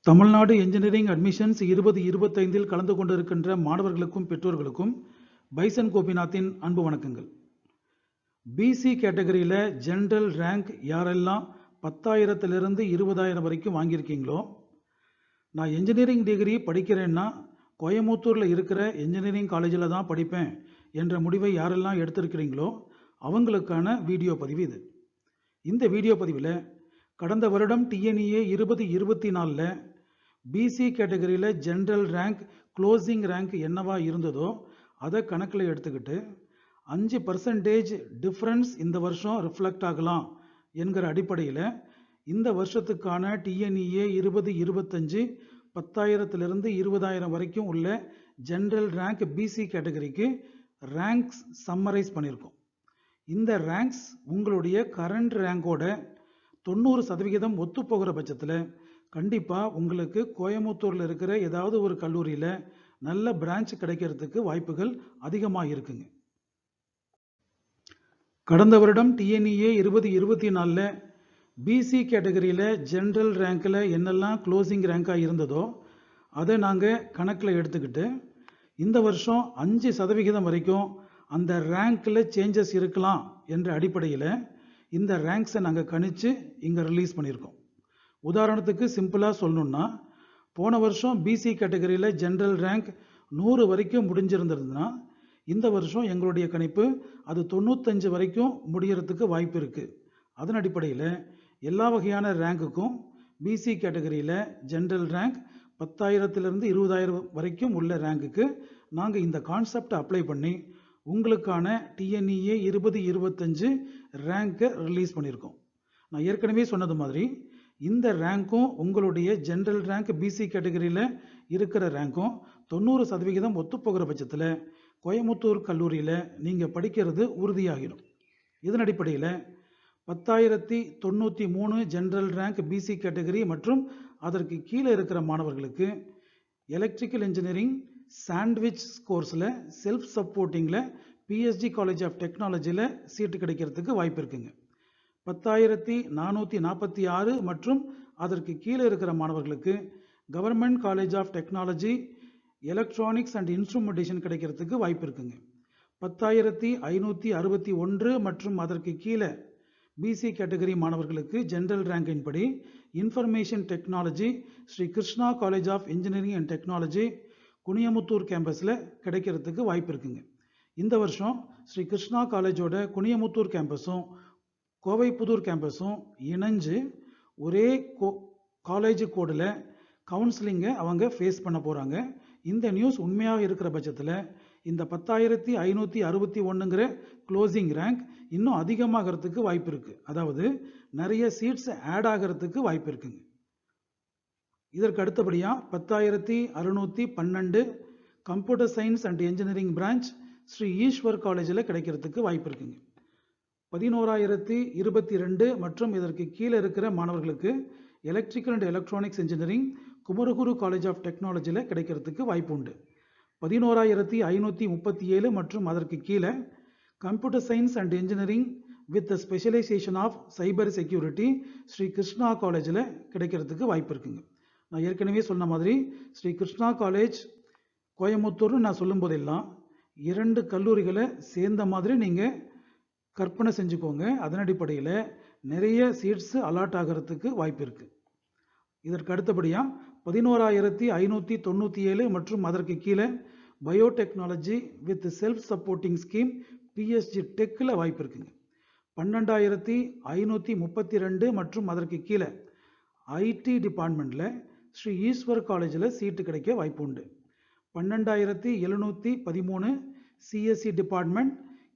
Tamil Nadu engineering admissions 2025 கலந்து கொண்டிருக்கின்ற மாணவர்களுக்கும் பெற்றோர்களுக்கும் பைசன் கோபிநாத்தின் அன்பு வணக்கங்கள். பிசி கேட்டகரியில் ஜென்ரல் ரேங்க் யாரெல்லாம் 10,000 20,000 வரைக்கும் வாங்கியிருக்கீங்களோ, நான் என்ஜினியரிங் டிகிரி படிக்கிறேன்னா கோயமுத்தூரில் இருக்கிற என்ஜினியரிங் காலேஜில் தான் படிப்பேன் என்ற முடிவை யாரெல்லாம் எடுத்திருக்கிறீங்களோ அவங்களுக்கான வீடியோ பதிவு இது. இந்த வீடியோ பதிவில் கடந்த வருடம் டிஎன்இஏ 2024 பிசி கேட்டகரியில் ஜென்ரல் ரேங்க் க்ளோசிங் ரேங்க் என்னவா இருந்ததோ அதை கணக்கில் எடுத்துக்கிட்டு 5% டிஃப்ரென்ஸ் இந்த வருஷம் ரிஃப்ளெக்ட் ஆகலாம் என்கிற அடிப்படையில் இந்த வருஷத்துக்கான டிஎன்இஏ 2025 10,000 20,000 வரைக்கும் உள்ள ஜென்ரல் ரேங்க் பிசி கேட்டகரிக்கு ரேங்க்ஸ் சம்மரைஸ் பண்ணியிருக்கோம். இந்த ரேங்க்ஸ் உங்களுடைய கரண்ட் ரேங்கோட 90% ஒத்துப்போகிற பட்சத்தில் கண்டிப்பாக உங்களுக்கு கோயமுத்தூரில் இருக்கிற ஏதாவது ஒரு கல்லூரியில் நல்ல பிரான்ச் கிடைக்கிறதுக்கு வாய்ப்புகள் அதிகமாக இருக்குங்க. கடந்த வருடம் டிஎன்இஏ 2024 பிசி கேட்டகரியில் ஜென்ரல் ரேங்கில் என்னெல்லாம் க்ளோசிங் ரேங்காக இருந்ததோ அதை நாங்கள் கணக்கில் எடுத்துக்கிட்டு இந்த வருஷம் 5% வரைக்கும் அந்த ரேங்கில் சேஞ்சஸ் இருக்கலாம் என்ற அடிப்படையில் இந்த ரேங்க்ஸை நாங்கள் கணிச்சு இங்கே ரிலீஸ் பண்ணியிருக்கோம். உதாரணத்துக்கு சிம்பிளாக சொல்லணுன்னா, போன வருஷம் பிசி கேட்டகரியில் ஜென்ரல் ரேங்க் 100 வரைக்கும் முடிஞ்சிருந்ததுன்னா இந்த வருஷம் எங்களுடைய கணிப்பு அது 95 வரைக்கும் முடியறதுக்கு வாய்ப்பு இருக்குது. அதன் அடிப்படையில் எல்லா வகையான ரேங்குக்கும் பிசி கேட்டகரியில் ஜென்ரல் ரேங்க் 10,000 20,000 வரைக்கும் உள்ள ரேங்குக்கு நாங்கள் இந்த கான்செப்டை அப்ளை பண்ணி உங்களுக்கான டிஎன்இஏ 2025 ரேங்கை ரிலீஸ் பண்ணியிருக்கோம். நான் ஏற்கனவே சொன்னது மாதிரி இந்த ரேங்க்கும் உங்களுடைய ஜென்ரல் ரேங்க் பிசி கேட்டகரியில் இருக்கிற ரேங்க்கும் 90% ஒத்துப்போகிற பட்சத்தில் கோயமுத்தூர் கல்லூரியில் நீங்கள் படிக்கிறது உறுதியாகிடும். இதன் அடிப்படையில் 10,093 ஜென்ரல் ரேங்க் பிசி கேட்டகரி மற்றும் அதற்கு கீழே இருக்கிற மாணவர்களுக்கு எலக்ட்ரிக்கல் இன்ஜினியரிங் சாண்ட்விச் கோர்ஸில் செல்ஃப் சப்போர்ட்டிங்கில் பிஎஸ்ஜி காலேஜ் ஆஃப் டெக்னாலஜியில் சீட்டு கிடைக்கிறதுக்கு வாய்ப்பு இருக்குங்க. 10,446 மற்றும் அதற்கு கீழே இருக்கிற மாணவர்களுக்கு government college of technology electronics and instrumentation கிடைக்கிறதுக்கு வாய்ப்பு இருக்குங்க. 10,561 மற்றும் அதற்கு கீழே பிசி கேட்டகரி மாணவர்களுக்கு ஜென்ரல் ரேங்கின் படி information technology Sri Krishna college of engineering and technology Kuniyamuthur கேம்பஸில் கிடைக்கிறதுக்கு வாய்ப்பு இருக்குங்க. இந்த வருஷம் ஸ்ரீ கிருஷ்ணா காலேஜோட குனியமுத்தூர் கேம்பஸும் கோவைப்புதூர் கேம்பஸும் இணைஞ்சு ஒரே காலேஜ் கோடில் கவுன்சிலிங்கை அவங்க ஃபேஸ் பண்ண போகிறாங்க. இந்த நியூஸ் உண்மையாக இருக்கிற பட்சத்தில் இந்த 10,561ங்கிற க்ளோசிங் ரேங்க் இன்னும் அதிகமாகிறதுக்கு வாய்ப்பு இருக்குது. அதாவது நிறைய சீட்ஸ் ஆட் ஆகிறதுக்கு வாய்ப்பு இருக்குங்க. இதற்கு அடுத்தபடியாக 10,612 computer science and engineering branch Sri Ishwar காலேஜில் கிடைக்கிறதுக்கு வாய்ப்பு இருக்குங்க. 11,022 மற்றும் இதற்கு கீழே இருக்கிற மாணவர்களுக்கு electrical and electronics engineering Kumaraguru college of டெக்னாலஜியில் கிடைக்கிறதுக்கு வாய்ப்பு உண்டு. 11,537 மற்றும் அதற்கு கீழே computer science and engineering with specialisation of cyber security Sri Krishna காலேஜில் கிடைக்கிறதுக்கு வாய்ப்பு இருக்குங்க. நான் ஏற்கனவே சொன்ன மாதிரி ஸ்ரீ கிருஷ்ணா காலேஜ் கோயமுத்தூர்னு நான் சொல்லும் போதெல்லாம் 2 கல்லூரிகளை சேர்ந்த மாதிரி நீங்கள் கற்பனை செஞ்சுக்கோங்க. அதன் அடிப்படையில் நிறைய சீட்ஸ் அலாட் ஆகிறதுக்கு வாய்ப்பு இருக்குது. இதற்கு அடுத்தபடியாக 11,597 மற்றும் அதற்கு கீழே biotechnology with self supporting scheme PSG டெக்கில் வாய்ப்பு இருக்குங்க. 12,532 மற்றும் அதற்கு கீழே ஐடி டிபார்ட்மெண்ட்டில் ஸ்ரீ ஈஸ்வர் காலேஜில் சீட்டு கிடைக்க வாய்ப்பு உண்டு. 12,713 சிஎஸ்சி டிபார்ட்மெண்ட்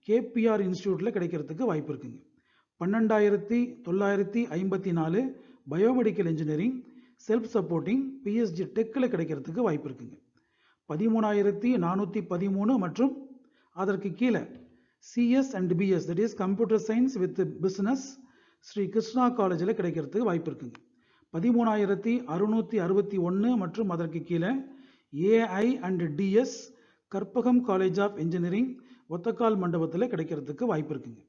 கேபிஆர் இன்ஸ்டியூட்டில் கிடைக்கிறதுக்கு வாய்ப்பு இருக்குங்க. 12,954 biomedical engineering self supporting PSG டெக்கில் கிடைக்கிறதுக்கு வாய்ப்பு இருக்குங்க. 13,413 மற்றும் அதற்கு கீழே CS and BS that is computer science with business Sri Krishna காலேஜில் கிடைக்கிறதுக்கு வாய்ப்பு இருக்குங்க. 13,661 மற்றும் அதற்கு கீழே AI and DS Karpagam college of engineering Othakkal மண்டபத்தில் கிடைக்கிறதுக்கு வாய்ப்பு இருக்குங்க.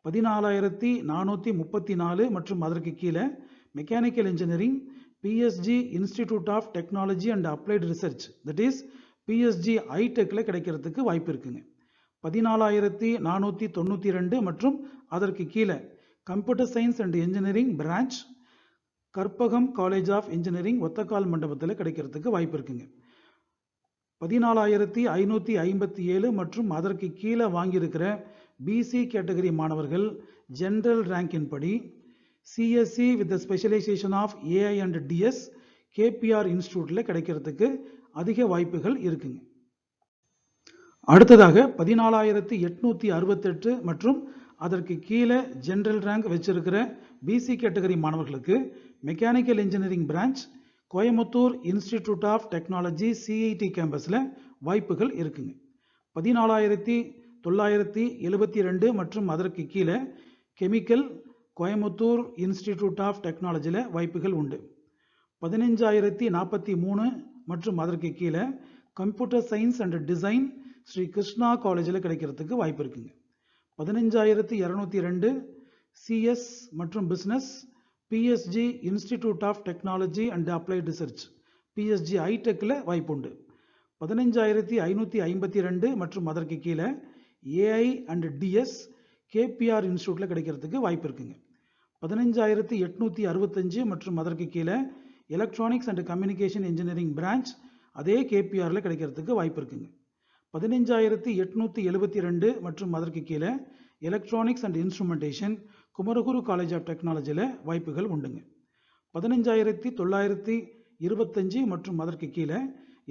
14,434 மற்றும் அதற்கு கீழே mechanical engineering PSG institute of technology and applied research, that is PSG ஐடெக்கில் கிடைக்கிறதுக்கு வாய்ப்பு இருக்குங்க. 14,492 மற்றும் அதற்கு கீழே computer science and engineering branch Karpagam college of engineering Othakkal மண்டபத்தில் கிடைக்கிறதுக்கு வாய்ப்பு இருக்குங்க. 14,557 மற்றும் அதற்கு கீழே வாங்கியிருக்கிற பிசி கேட்டகரி மாணவர்கள் ஜெனரல் ரேங்கின் படி CSE with specialisation of AI and DS KPR இன்ஸ்டிடியூட்டில் கிடைக்கிறதுக்கு அதிக வாய்ப்புகள் இருக்குங்க. அடுத்ததாக 14,868 மற்றும் அதற்கு கீழே ஜெனரல் ரேங்க் வச்சிருக்கிற பிசி கேட்டகரி மாணவர்களுக்கு mechanical engineering branch Coimbatore institute of technology CIT கேம்பஸில் வாய்ப்புகள் இருக்குங்க. 14,972 மற்றும் அதற்கு கீழே கெமிக்கல் கோயம்புத்தூர் இன்ஸ்டிடியூட் ஆஃப் டெக்னாலஜியில் வாய்ப்புகள் உண்டு. 15,043 மற்றும் அதற்கு கீழே computer science and design Sri Krishna காலேஜில் கிடைக்கிறதுக்கு வாய்ப்பு இருக்குங்க. 15,202 சிஎஸ் மற்றும் business PSG institute of technology and applied research PSG ஐடெக்கில் வாய்ப்பு உண்டு. 15,552 மற்றும் அதற்கு கீழே ஏஐ அண்ட் டிஎஸ் கேபிஆர் இன்ஸ்டியூட்டில் கிடைக்கிறதுக்கு வாய்ப்பு இருக்குங்க. 15,865 மற்றும் அதற்கு கீழே electronics and communication engineering branch அதே கேபிஆரில் கிடைக்கிறதுக்கு வாய்ப்பு இருக்குங்க. 15,872 மற்றும் அதற்கு கீழே electronics and instrumentation Kumaraguru college of டெக்னாலஜியில் வாய்ப்புகள் உண்டுங்க. 15,925 மற்றும் அதற்கு கீழே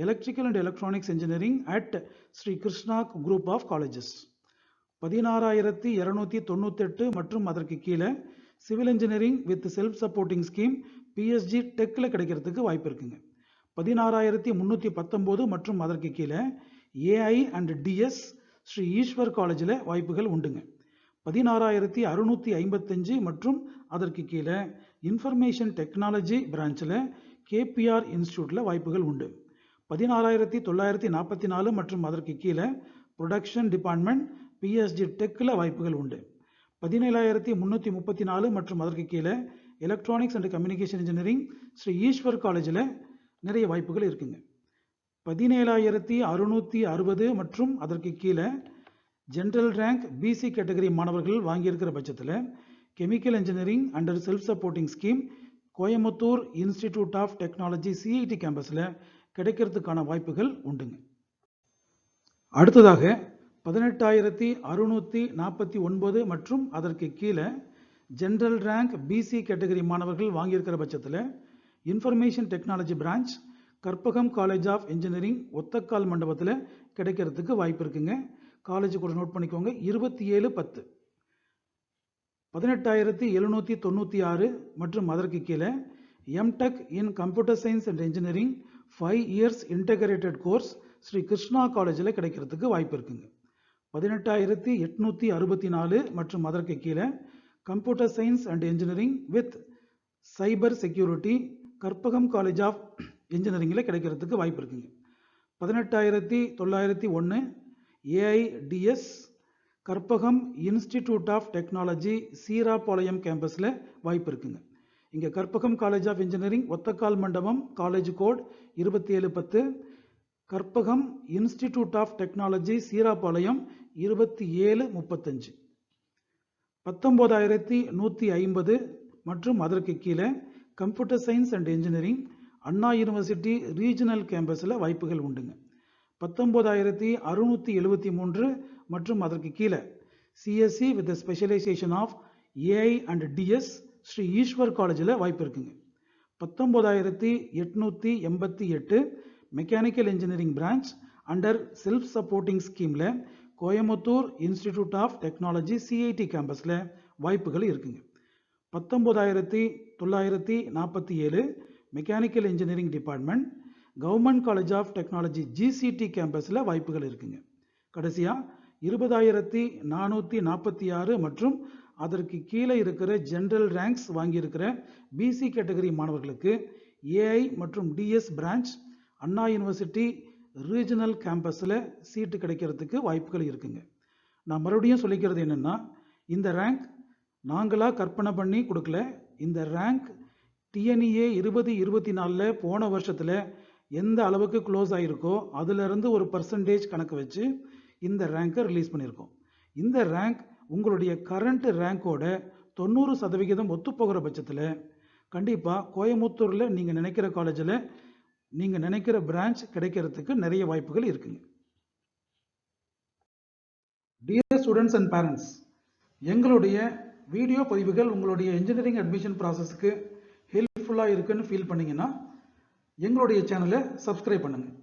electrical and electronics engineering at Sri Krishna group of colleges. 16,298 மற்றும் அதற்கு கீழே civil engineering with self supporting scheme PSG டெக்கில் கிடைக்கிறதுக்கு வாய்ப்பு இருக்குங்க. 16,319 மற்றும் அதற்கு கீழே AI and DS Sri Ishwar காலேஜில் வாய்ப்புகள் உண்டுங்க. 16,655 மற்றும் அதற்கு கீழே இன்ஃபர்மேஷன் டெக்னாலஜி பிரான்ச்சில் கேபிஆர் இன்ஸ்டியூட்டில் வாய்ப்புகள் உண்டு. 16,944 மற்றும் அதற்கு கீழே ப்ரொடக்ஷன் டிபார்ட்மெண்ட் பிஎஸ்ஜி டெக்கில் வாய்ப்புகள் உண்டு. 17,334 மற்றும் அதற்கு கீழே electronics and communication engineering Sri Ishwar காலேஜில் நிறைய வாய்ப்புகள் இருக்குங்க. 17,660 மற்றும் அதற்கு கீழே ஜெனரல் ரேங்க் பிசி கேட்டகரி மாணவர்கள் வாங்கியிருக்கிற பட்சத்தில் chemical engineering under self supporting scheme Coimbatore institute of technology CIT கேம்பஸில் கிடைக்கிறதுக்கான வாய்ப்புகள் உண்டுங்க. அடுத்ததாக 18,649 மற்றும் அதற்கு கீழே ஜெனரல் ரேங்க் பிசி கேட்டகரி மாணவர்கள் வாங்கியிருக்கிற பட்சத்தில் information technology branch Karpagam college of engineering Othakkal மண்டபத்தில் கிடைக்கிறதுக்கு வாய்ப்பு இருக்குங்க. காலேஜ் கூட நோட் பண்ணிக்கோங்க. 27/10. 18,796 மற்றும் அதற்கு கீழே MTech in computer science and engineering 5 years integrated course Sri Krishna காலேஜில் கிடைக்கிறதுக்கு வாய்ப்பு இருக்குங்க. 18,864 மற்றும் அதற்கு கீழே computer science and engineering with cyber security Karpagam college of இன்ஜினியரிங்கில் கிடைக்கிறதுக்கு வாய்ப்பு இருக்குங்க. 18,901 AI DS Karpagam institute of technology Seerapalayam கேம்பஸில் வாய்ப்பு இருக்குங்க. இங்கே Karpagam college of engineering Othakkal Mandapam college code 27/10, Karpagam institute of technology Seerapalayam 27/35. 19,150 மற்றும் அதற்கு கீழே computer science and engineering Anna university regional கேம்பஸில் வாய்ப்புகள் உண்டுங்க. 19,673 மற்றும் அதற்கு கீழே CSE with specialisation of AI and DS Sri Ishwar காலேஜில் வாய்ப்பு இருக்குங்க. 19,888 mechanical engineering branch under self supporting ஸ்கீமில் Coimbatore institute of technology CIT கேம்பஸில் வாய்ப்புகள் இருக்குங்க. 19,947 mechanical engineering department government college of technology GCT கேம்பஸில் வாய்ப்புகள் இருக்குங்க. கடைசியாக 20,446 மற்றும் அதற்கு கீழே இருக்கிற ஜெனரல் ரேங்க்ஸ் வாங்கியிருக்கிற பிசி கேட்டகரி மாணவர்களுக்கு ஏஐ மற்றும் DS branch Anna university regional கேம்பஸில் சீட்டு கிடைக்கிறதுக்கு வாய்ப்புகள் இருக்குங்க. நான் மறுபடியும் சொல்லிக்கிறது என்னென்னா, இந்த ரேங்க் நாங்களாக கற்பனை பண்ணி கொடுக்கல. இந்த ரேங்க் டிஎன்இஏ 2024 போன வருஷத்தில் எந்த அளவுக்கு க்ளோஸ் ஆகிருக்கோ அதிலிருந்து ஒரு பர்சன்டேஜ் கணக்கு வச்சு இந்த ரேங்கை ரிலீஸ் பண்ணியிருக்கோம். இந்த ரேங்க் உங்களுடைய கரண்ட் ரேங்கோட 90% ஒத்துப்போகிற பட்சத்தில் கண்டிப்பாக கோயமுத்தூரில் நீங்கள் நினைக்கிற காலேஜில் நீங்கள் நினைக்கிற பிரான்ச் கிடைக்கிறதுக்கு நிறைய வாய்ப்புகள் இருக்குங்க. டியர் ஸ்டூடெண்ட்ஸ் அண்ட் பேரண்ட்ஸ், எங்களுடைய வீடியோ பதிவுகள் உங்களுடைய இன்ஜினியரிங் அட்மிஷன் ப்ராசஸ்க்கு ஹெல்ப்ஃபுல்லாக இருக்குன்னு ஃபீல் பண்ணிங்கன்னா எங்களுடைய சேனலை சப்ஸ்கிரைப் பண்ணுங்கள்.